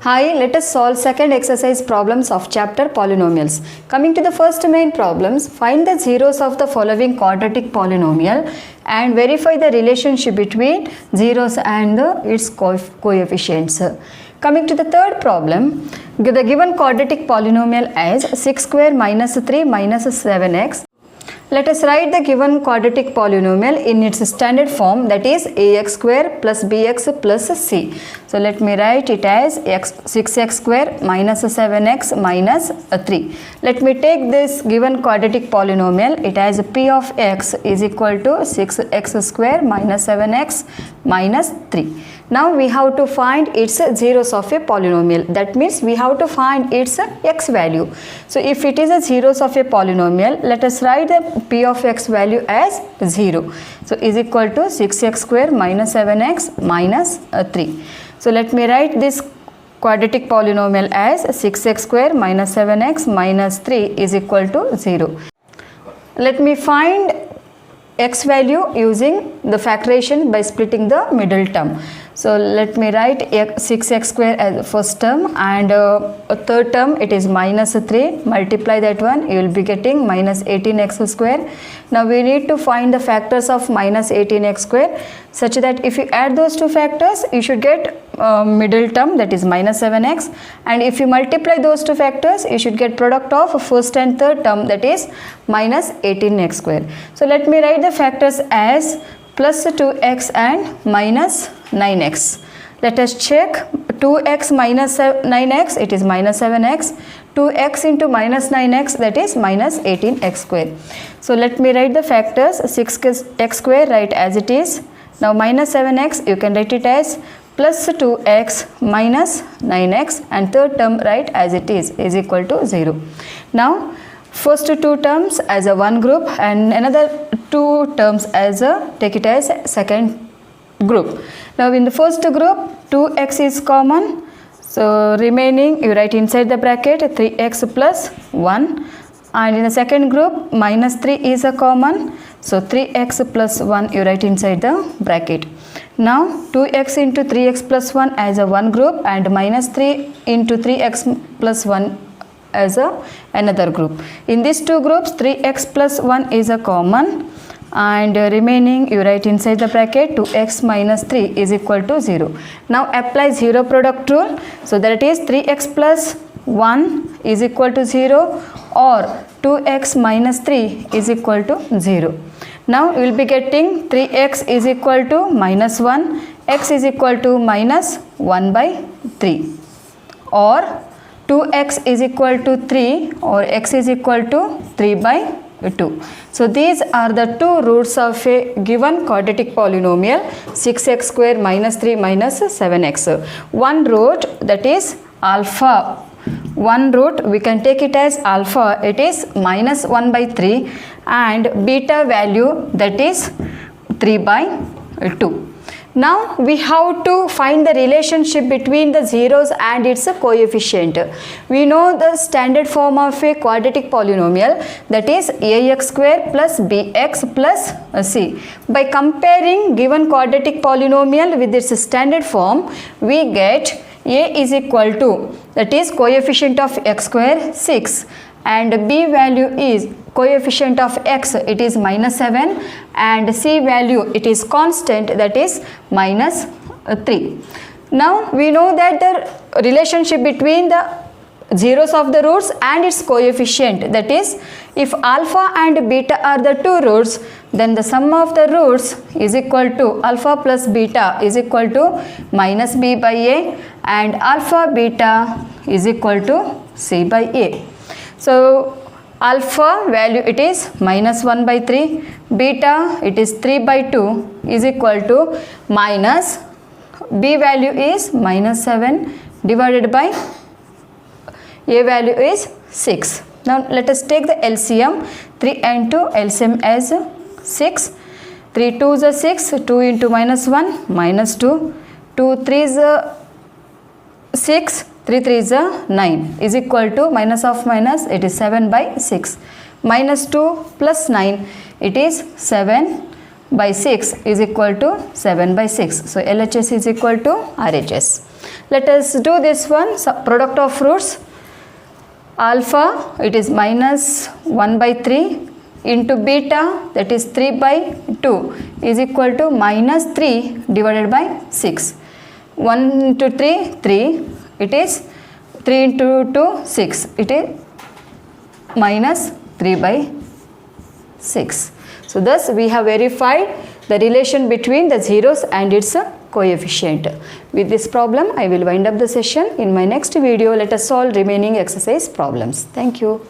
Hi, let us solve second exercise problems of chapter polynomials. Coming to the first main problems, find the zeros of the following quadratic polynomial and verify the relationship between zeros and its coefficients. Coming to the third problem, the given quadratic polynomial as 6 square minus 3 minus 7x. Let us write the given quadratic polynomial in its standard form, that is ax square plus bx plus c. So let me write it as 6x square minus 7x minus 3. Let me take this given quadratic polynomial. It has p of x is equal to 6x square minus 7x minus 3. Now we have to find its zeros of a polynomial. That means we have to find its x value. So if it is a zeros of a polynomial, let us write the p of x value as 0. So is equal to 6x square minus 7x minus 3. So let me write this quadratic polynomial as 6x square minus 7x minus 3 is equal to 0. Let me find x value using the factorization by splitting the middle term. So let me write 6x square as first term, and a third term it is minus 3. Multiply that one, you will be getting minus 18x square. Now we need to find the factors of minus 18x square such that if you add those two factors, you should get middle term, that is minus 7x, and if you multiply those two factors, you should get product of first and third term, that is minus 18x square. So let me write the factors as plus 2x and minus 9x. Let us check 2x minus 9x, it is minus 7x. 2x into minus 9x, that is minus 18x square. So let me write the factors. 6x square, write as it is. Now minus 7x, you can write it as plus 2x minus 9x, and third term write as it is equal to 0. Now first two terms as a one group and another two terms as a, take it as a second group. Now in the first group 2x is common, so remaining you write inside the bracket 3x plus 1, and in the second group minus 3 is a common, so 3x plus 1 you write inside the bracket. Now 2x into 3x plus 1 as a one group and minus 3 into 3x plus 1 as a another group. In these two groups 3x plus 1 is a common, and remaining you write inside the bracket 2x minus 3 is equal to 0. Now apply zero product rule, so that is 3x plus 1 is equal to 0 or 2x minus 3 is equal to 0. Now you will be getting 3x is equal to minus 1, x is equal to minus 1 by 3, or 2x is equal to 3 or x is equal to 3 by 2. So these are the two roots of a given quadratic polynomial 6x square minus 3 minus 7x. One root, that is alpha. One root we can take it as alpha, it is minus 1 by 3, and beta value, that is 3 by 2. Now we have to find the relationship between the zeros and its coefficient. We know the standard form of a quadratic polynomial, that is ax square plus bx plus c. By comparing given quadratic polynomial with its standard form, we get a is equal to, that is coefficient of x square 6, and b value is coefficient of x, it is minus 7, and c value it is constant, that is minus 3. Now we know that the relationship between the zeros of the roots and its coefficient, that is if alpha and beta are the two roots, then the sum of the roots is equal to alpha plus beta is equal to minus b by a, and alpha beta is equal to c by a. So alpha value it is minus 1 by 3, beta it is 3 by 2 is equal to minus, b value is minus 7 divided by a value is 6. Now let us take the LCM. 3 and 2 LCM as 6. 3 2 is 6, 2 into minus 1 minus 2, 2 3 is 6, 3 3 is 9 is equal to minus of minus, it is 7 by 6. Minus 2 plus 9, it is 7 by 6 is equal to 7 by 6. So LHS is equal to RHS. Let us do this one. So product of roots. Alpha, it is minus 1 by 3 into beta, that is 3 by 2, is equal to minus 3 divided by 6. 1 into 3, 3. It is 3 into 2, 6. It is minus 3 by 6. So thus we have verified the relation between the zeros and its coefficient. With this problem I will wind up the session. In my next video let us solve remaining exercise problems. Thank you.